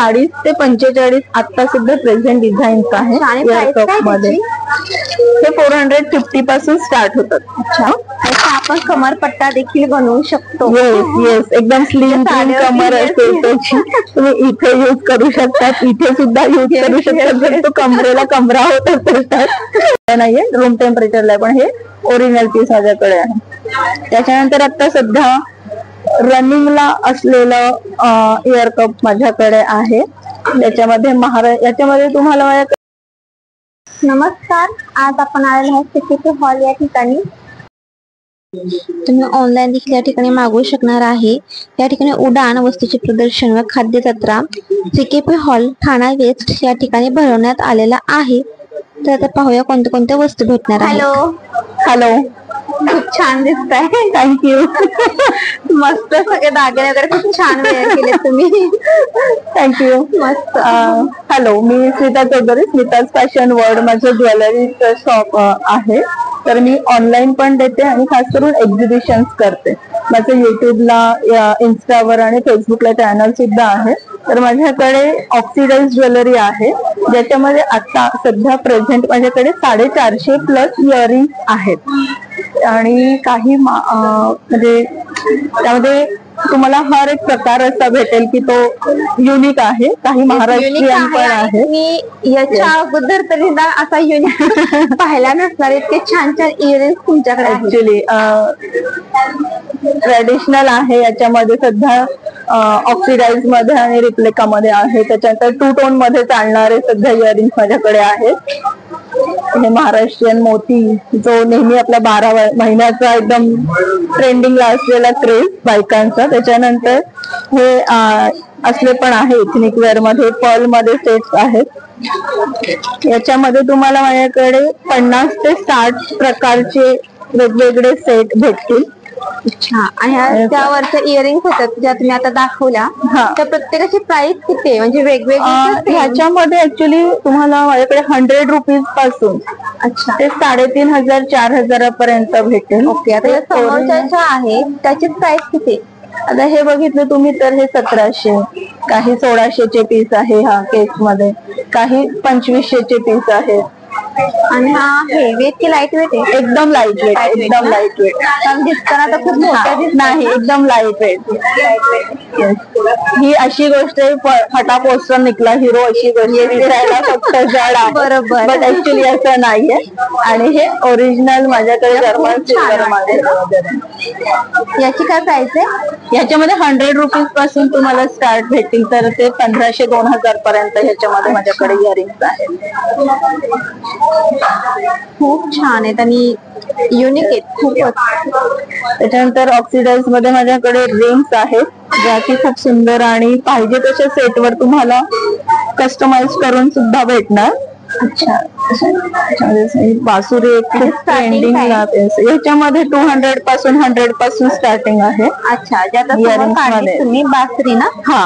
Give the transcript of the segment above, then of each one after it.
40 ते 45 आता सुद्धा प्रेझेंट डिझाईन्स आहे इयर कप मध्ये. हे 450 पासून स्टार्ट होतात. अच्छा, आपण कमरपट्टा देखील बनवू शकतो. येस येस, एकदम स्लिम कमर असेल त्याची तुम्ही इथे यूज करू शकतात, इथे सुद्धा यूज करू शकतात जर तो कमरेला कमरा होत असेल तर. नाहीये रूम टेम्परेचरला, पण हे ओरिजिनल पीस माझ्याकडे आहे. त्याच्यानंतर आता सध्या रनिंगला असलेलं इयर कप माझ्याकडे आहे. त्याच्यामध्ये याच्यामध्ये तुम्हाला नमस्कार, आज आपण आलेलो आहोत सीकेपी हॉल या ठिकाणी. तुम्ही ऑनलाईन देखील या ठिकाणी मागवू शकणार आहे. या ठिकाणी उडाण, वस्तूचे प्रदर्शन व खाद्य जत्रा सीकेपी हॉल ठाणा वेस्ट या ठिकाणी भरवण्यात आलेला आहे. तर आता पाहूया कोणत्या कोणत्या वस्तू भेटणार आहे. हॅलो हॅलो, खूप छान दिसत आहे. थँक्यू. मस्त, सगळे दागिने वगैरे खूप छान वेअर केले तुम्ही. थँक्यू. मस्त. हॅलो, मी स्मिता चौधरी, स्मिताज फॅशन वर्ल्ड माझं ज्वेलरीचं शॉप आहे. तर मी ऑनलाईन पण देते आणि खास करून एक्झिबिशन्स करते. माझं युट्यूबला, इन्स्टावर आणि फेसबुकला चॅनल सुद्धा आहे. तर माझ्याकडे ऑक्सिडाइज ज्वेलरी आहे, ज्याच्यामध्ये आता सध्या प्रेझेंट माझ्याकडे 450 प्लस इयरिंग्स आहेत. आणि काही म्हणजे त्यामध्ये तुम्हाला हर एक प्रकार असा भेटेल की तो युनिक आहे. काही महाराष्ट्रीयन पण आहे. मी याच्या अगोदर तरी असा युनिक पाहायला नसणार, इतके छान छान इयरिंग्स तुमच्याकडे. ऍक्च्युली ट्रेडिशनल आहे. याच्यामध्ये सध्या ऑक्सिडाइज मध्ये आणि रिप्लिका मध्ये आहे. त्याच्यानंतर 2 टोन मध्ये चालणारे सध्या इयरिंग्स माझ्याकडे आहेत. हे महाराष्ट्रीयन मोती, जो नेहमी आपला 12 महिन्याचा एकदम ट्रेंडिंगला असलेला क्रेज बायकांचा. त्याच्यानंतर हे असले पण आहे इथनिक वेअर मध्ये, पर्ल मध्ये सेट्स आहेत. याच्यामध्ये तुम्हाला माझ्याकडे 50 ते 60 प्रकारचे वेगवेगळे सेट भेटतील. अच्छा, आणि त्यावरच्या इयरिंग्स होतात ज्या तुम्ही आता दाखवल्या, त्या प्रत्येकाची प्राइस किती आहे, म्हणजे वेगवेगळी? ह्याच्यामध्ये ऍक्च्युली तुम्हाला माझ्याकडे 100 रुपीज पासून अच्छा ते 3500 4000 पर्यंत भेटेल. ओके, आता समोरच्या आहे त्याची प्राइस किती? आता हे बघितलं तुम्ही तर हे 1700, काही 1600 पीस आहे हा केस मध्ये, काही 2500 पीस आहे. आणि हा हेवी की लाईट वेट आहे? एकदम लाईट वेट, एकदम लाईट वेट. कारण दिसताना तर खूप मोठा नाही, एकदम लाईट वेट. ही अशी गोष्ट आहे, फटा पोस्टर निघला हिरो अशी गोष्ट दिसायला फक्त जड आहे, बरोबर, बट ऍक्च्युली असं नाहीये. आणि हे ओरिजिनल माझ्याकडे जर्मन सिल्वर मध्ये. याची काय प्राइस आहे? याच्यामध्ये 100 रुपीज पासून तुम्हाला स्टार्ट भेटतील, तर ते 1500-2000 पर्यंत ह्याच्यामध्ये माझ्याकडे इयरिंग्स आहेत. खूप छान आहेत आणि युनिक आहेत खूपच. त्याच्यानंतर ऑक्सिडाइज मध्ये माझ्याकडे रिंग्स आहेत, ज्या की खूप सुंदर आणि पाहिजे तशा सेटवर तुम्हाला कस्टमाइज करून सुद्धा भेटणार. अच्छा, बासुरी एक खूप ट्रेंडिंग याच्यामध्ये 200 पासून 100 पासून स्टार्टिंग आहे. अच्छा, तुम्ही बासरी ना? हा,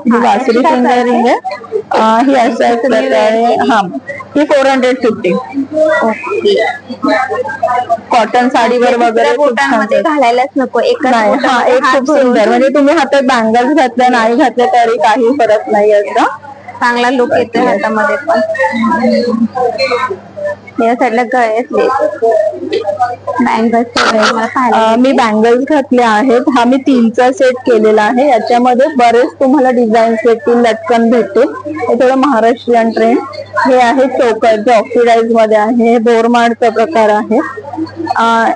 ही बासुरी फिंगर रिंग आहे. ही अशा प्रकारे, ही 450. ओके, कॉटन साडीवर वगैरे बोटांमध्ये घालायलाच नको. एक खूप सुंदर, म्हणजे तुम्ही हातात बँगल्स घातल्या नाही घातल्या तरी काही फरक नाही असं. चांगला लुक येतो हातामध्ये पण. या साईडला गळ्यातले बँगल्स मी बँगल्स घातले आहेत. हा मी 3चा सेट केलेला आहे. याच्यामध्ये बरेच तुम्हाला डिझाईन्स भेटतील, लटकन भेटतील. हे थोडं महाराष्ट्रीयन ट्रेंड. हे आहे चोकर, जे ऑक्सिडाइज मध्ये आहे. हे बोरमाडचा प्रकार आहे.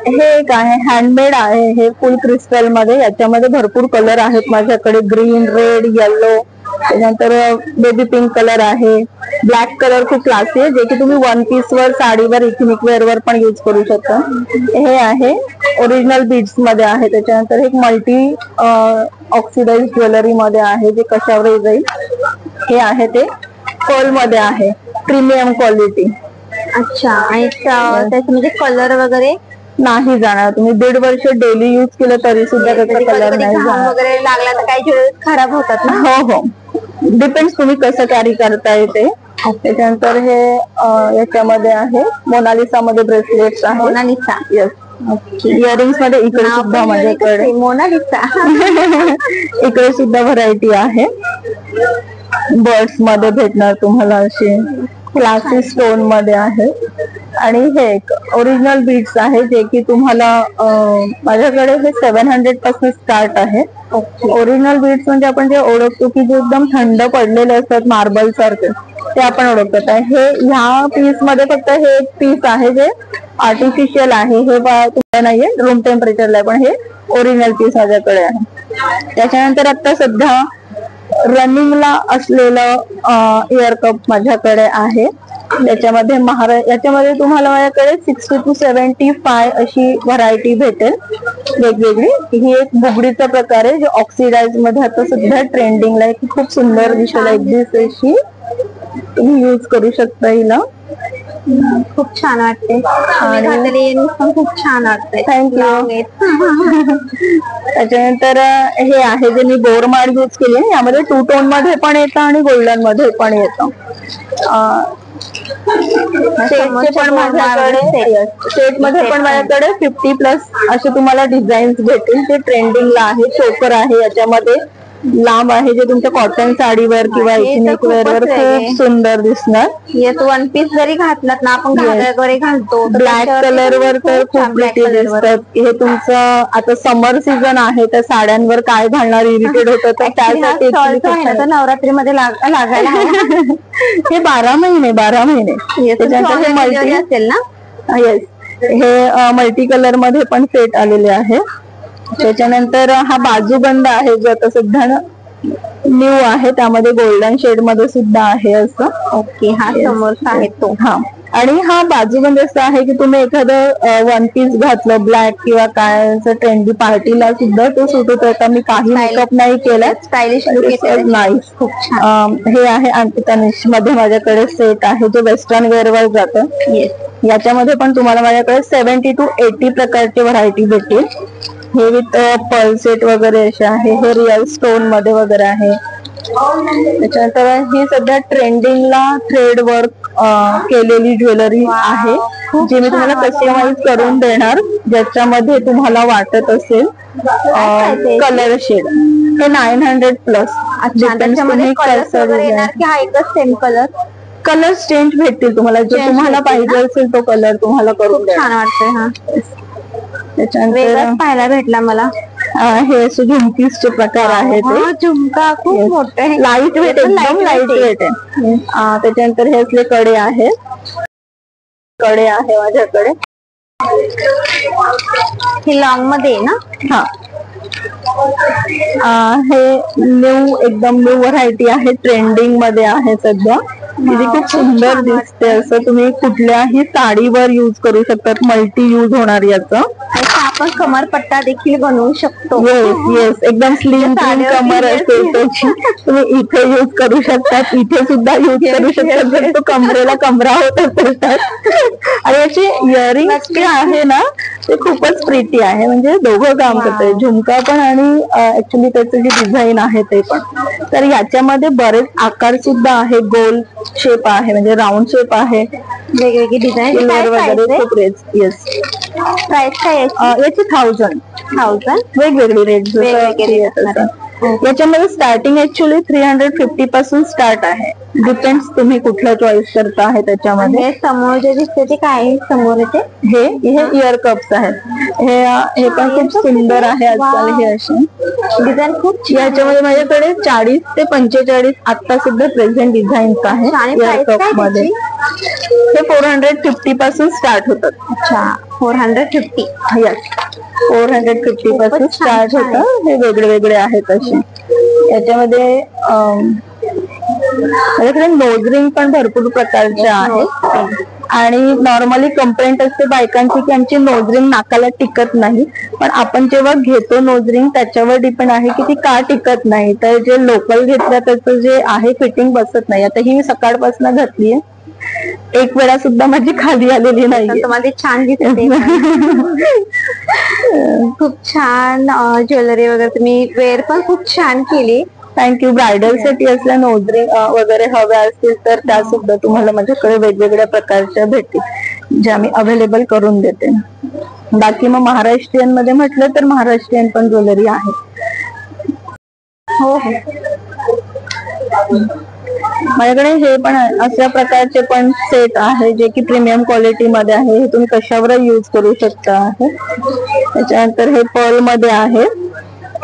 हे एक आहे हँडमेड आहे, हे फुल क्रिस्टल मध्ये. याच्यामध्ये भरपूर कलर आहेत माझ्याकडे, ग्रीन, रेड, येलो. त्यानंतर बेबी पिंक कलर आहे. ब्लॅक कलर खूप क्लासी आहे, जे की तुम्ही 1 पीस वर, साडीवर, इथनिक वेअर वर पण यूज करू शकता. हे आहे ओरिजिनल बीड्स मध्ये आहे. त्याच्यानंतर एक मल्टी ऑक्सिडाइज ज्वेलरी मध्ये आहे, जे कशावर जाईल. हे आहे ते पर्ल मध्ये आहे, प्रीमियम क्वालिटी. अच्छा, आणि त्याचे म्हणजे कलर वगैरे नाही जाणार. तुम्ही 1.5 वर्ष डेली यूज केलं तरी सुद्धा त्याचा कलर नाही जाणार. वगैरे लागला तर काही ज्वेलरी खराब होतात ना? हो, डिपेंड्स तुम्ही कसं कॅरी करताय ते. त्याच्यानंतर हे याच्यामध्ये आहे मोनालिसा मध्ये ब्रेसलेट्स आहे. Mona Lisa, yes. इयरिंग्स मध्ये इकडे सुद्धा माझ्याकडे मोनालिसा इकडे सुद्धा व्हरायटी आहे. बर्ड्स मध्ये भेटणार तुम्हाला, असे क्लासी स्टोन मध्ये आहे. आणि हे एक ओरिजिनल बीड्स आहे जे की तुम्हाला माझ्याकडे हे 700 पासून स्टार्ट आहे. ओरिजिनल बीड्स म्हणजे आपण जे ओळखतो की जे एकदम थंड पडलेले असतात मार्बल सारखे, ते आपण ओळखत आहे. हे ह्या पीस मध्ये फक्त हे एक पीस आहे जे आर्टिफिशियल आहे, हे तुम्हाला नाहीये, रूम टेम्परेचरला आहे, पण हे ओरिजिनल पीस माझ्याकडे आहे. त्याच्यानंतर आता सध्या रनिंगला असलेलं इयर कप माझ्याकडे आहे. याच्यामध्ये याच्यामध्ये तुम्हाला माझ्याकडे 60 to 75 अशी व्हरायटी भेटेल वेगवेगळी. ही एक बुगडीचा प्रकार आहे जे ऑक्सिडाइज मध्ये आता सध्या ट्रेंडिंगला आहे, की खूप सुंदर दिसेल. अशी तुम्ही यूज करू शकता हिला. खूप छान वाटते आणि खूप छान वाटते. थँक्यू. त्याच्यानंतर हे आहे जे मी बोरमाड यूज केली. यामध्ये 2 टोन मध्ये पण येतं आणि गोल्डन मध्ये पण येतं. सेट मध्ये पण माझ्याकडे 50+ असे तुम्हाला डिझाईन्स भेटेल. ते ट्रेंडिंगला आहे. चोकर आहे याच्यामध्ये, लांब आहे, जे तुमच्या कॉटन साडीवर किंवा एथनिक वेअर वर खूप सुंदर दिसणार. येस, वन पीस जरी घातलात ना आपण घागऱ्यावर घालतो, ब्लॅक कलर वर तर खूप प्रिटी दिसतात. हे तुमचं आता समर सीझन आहे तर साड्यांवर काय घालणार इरिटेट होतं, तर त्यासाठी नवरात्रीमध्ये लागायला हे 12 महिने त्याच्यानंतर हे मल्टी असेल ना. येस, हे मल्टी कलर मध्ये पण सेट आलेले आहे. त्याच्यानंतर हा बाजूबंद आहे जो आता सध्या न्यू आहे, त्यामध्ये गोल्डन शेड मध्ये सुद्धा आहे असं. ओके, हा समोरचा आहे तो. हा, आणि हा बाजूबंद असा आहे की तुम्ही एखादं वन पीस घातलं ब्लॅक किंवा काय असं ट्रेंडी पार्टीला सुद्धा तो सूट होतो. आता मी काही मेकअप नाही केला, स्टायलिश नाही. खूप छान. हे आहे अंकितानिश मध्ये माझ्याकडे सेट आहे जो वेस्टर्न वेअर वर जातं. याच्यामध्ये पण तुम्हाला माझ्याकडे 70 to 80 प्रकारची व्हरायटी भेटेल. हे विथ पर्ल सेट वगैरे असे आहे. हे रिअल स्टोन मध्ये वगैरे आहे. त्याच्यानंतर ही सध्या ट्रेंडिंगला थ्रेड वर्क केलेली ज्वेलरी आहे, जी मी तुम्हाला कस्टमाइज करून देणार, ज्याच्यामध्ये तुम्हाला वाटत असेल कलर शेड. हे 900+. सेम कलर चेंज भेटतील तुम्हाला, जो तुम्हाला पाहिजे असेल तो कलर तुम्हाला करून छान वाटतंय. त्याच्यानंतर पाहायला भेटला मला. हे असे झुमकीसचे प्रकार आहेत. झुमका खूप मोठे आहे, लाईट वेट, एकदम लाईट वेट आहे. त्याच्यानंतर हे असले कडे आहे माझ्याकडे. हे लॉंग मध्ये ना. हे न्यू, एकदम न्यू व्हरायटी आहे, ट्रेंडिंग मध्ये आहे सध्या. जी खूप सुंदर दिसते. असं तुम्ही कुठल्याही साडीवर यूज करू शकतात, मल्टी यूज होणार याचं. आपण कमरपट्टा देखील बनवू शकतो. येस, एकदम स्लिम कमर असेल त्याची तुम्ही इथे यूज करू शकतात, इथे सुद्धा यूज करू शकतात जर तो कमरेला कमरा होत असेल तर. आणि याची इयरिंग्स जे आहे ना ते खूपच प्रिटी आहे, म्हणजे दोघं काम करतंय, झुमका पण आणि ऍक्च्युली त्याचं जे डिझाईन आहे ते पण. तर याच्यामध्ये बरेच आकार सुद्धा आहे, गोल शेप आहे, म्हणजे राऊंड शेप आहे, वेगवेगळी डिझाईन वगैरे खूप रेट. येस, प्राइस काय याची 1000 वेगवेगळी रेट. याच्यामध्ये स्टार्टिंग ऍक्च्युली 350 पासून स्टार्ट आहे. डिपेंड्स तुम्ही कुठलं चॉईस करता आहे त्याच्यामध्ये. समोर जे दिसते ते काय समोर हे इयर कप्स आहेत. हे पण खूप सुंदर आहे आजकाल. हे असे डिझाईन खूप. याच्यामध्ये माझ्याकडे 40 ते 45 आता सुद्धा प्रेझेंट डिझाईन्स आहे इयर कप मध्ये. हे 450 पासून स्टार्ट होतात. अच्छा, 450. यस, 450 पासून स्टार्ट होतं. हे वेगळे वेगळे आहेत असे. याच्यामध्ये माझ्याकडे नोज रिंग पण भरपूर प्रकारचे आहेत. आणि नॉर्मली कंप्लेंट असते बायकांची की आमची नोज रिंग नाकाला टिकत नाही, पण आपण जेव्हा घेतो नोज रिंग त्याच्यावर डिपेंड आहे की ती का टिकत नाही. तर जे लोकल घेतलं त्याचं जे आहे फिटिंग बसत नाही. आता ही मी सकाळपासून घातलीये, एक वेळा सुद्धा माझी खाली आलेली नाही. तुम्हाला छान दिसते. खूप छान ज्वेलरी वगैरे तुम्ही वेअर पण खूप छान केली. थँक्यू. ब्रायडल साठी असल्या नोजरी वगैरे हव्या असतील तर त्या सुद्धा तुम्हाला माझ्याकडे वेगवेगळ्या प्रकारच्या भेटतील, ज्या मी अवेलेबल करून देते. बाकी मग महाराष्ट्रीयन मध्ये म्हटलं तर महाराष्ट्रीयन पण ज्वेलरी आहे. हो, माझ्याकडे हे पण अशा प्रकारचे पण सेट आहे जे की प्रीमियम क्वालिटी मध्ये आहे. हे तुम्ही कशावर यूज करू शकता आहे. त्याच्यानंतर हे पर्ल मध्ये आहे.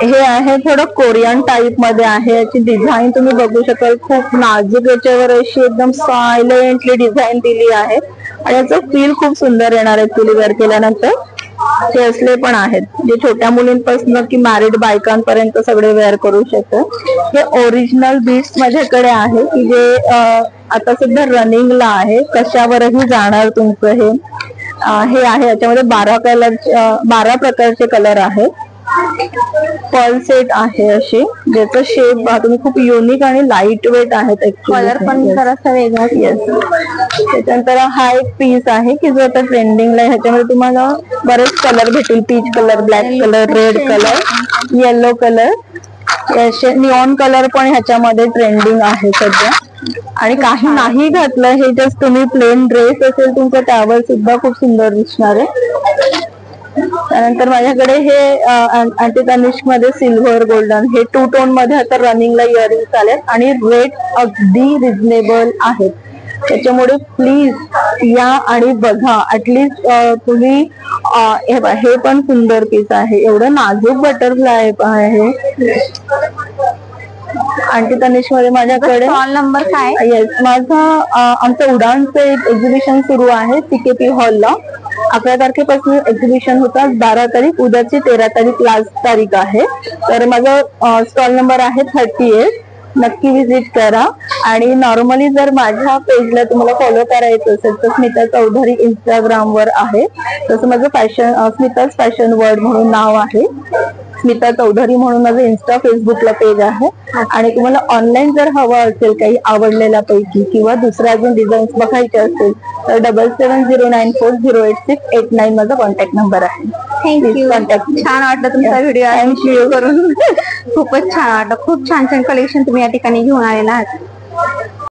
हे आहे थोडं कोरियन टाईप मध्ये आहे. याची डिझाईन तुम्ही बघू शकाल, खूप नाजूक याच्यावर अशी एकदम सायलेंटली डिझाईन दिली आहे आणि याचं फील खूप सुंदर येणार आहे ऍक्च्युली वेअर केल्यानंतर. हे असले पण आहेत जे छोट्या मुलींपासून की मॅरिड बायकांपर्यंत सगळे वेअर करू शकतात. हे ओरिजिनल बीट्स माझ्याकडे आहे की जे आता सध्या रनिंगला आहे, कशावरही जाणार तुमचं हे. हे आहे याच्यामध्ये 12 प्रकारचे कलर आहेत. पर्ल सेट आहे अशी, ज्याचा शेप तुम्ही खूप युनिक आणि लाईट वेट आहेत. कलर पण जरासा वेगळा. येस. त्याच्यानंतर हा एक पीस आहे की जो आता ट्रेंडिंगला आहे. ह्याच्यामध्ये तुम्हाला बरेच कलर भेटतील. Peach colour, black colour, red colour, yellow colour, असे निऑन कलर पण ह्याच्यामध्ये ट्रेंडिंग आहे सध्या. आणि काही नाही घातलं, हे जस्ट तुम्ही प्लेन ड्रेस असेल तुमचा त्यावर सुद्धा खूप सुंदर दिसणार आहे. त्यानंतर माझ्याकडे हे आंटी तनिष्क मध्ये सिल्व्हर गोल्डन, हे 2 टोन मध्ये आता रनिंगला इयरिंग्स आलेत आणि रेट अगदी रिझनेबल आहेत. त्याच्यामुळे प्लीज या आणि बघा. ऍटलीस्ट तुम्ही हे पण सुंदर पीस आहे, एवढं नाजूक बटरफ्लाय आहे. आंटी तनिष्क मध्ये माझ्याकडे स्टॉल नंबर काय? येस, आमचं उडानचं एक एक्झिबिशन सुरू आहे CKP हॉलला. 11 तारखेपासून एक्झिबिशन होतं. 12 तारीख, उद्याची 13 तारीख लास्ट तारीख आहे. तर माझा स्टॉल नंबर आहे 38. नक्की विजिट करा. आणि नॉर्मली जर माझ्या पेजला तुम्हाला फॉलो करायचं असेल तर स्मिता चौधरी इंस्टाग्रामवर आहे. तसं माझं स्मिताज फॅशन वर्ल्ड म्हणून नाव आहे. स्मिता चौधरी म्हणून माझं इन्स्टा फेसबुकला पेज आहे. आणि तुम्हाला ऑनलाईन जर हवं असेल काही आवडलेल्या पैकी किंवा दुसऱ्या अजून डिझाईन्स बघायचे असेल तर 7709408689 माझा कॉन्टॅक्ट नंबर आहे. थँक्यू. कॉन्टॅक्ट. छान वाटलं तुमचा व्हिडिओ थँक्यू करून. खूपच छान वाटलं. खूप छान छान कलेक्शन तुम्ही या ठिकाणी घेऊन आलेला आहात.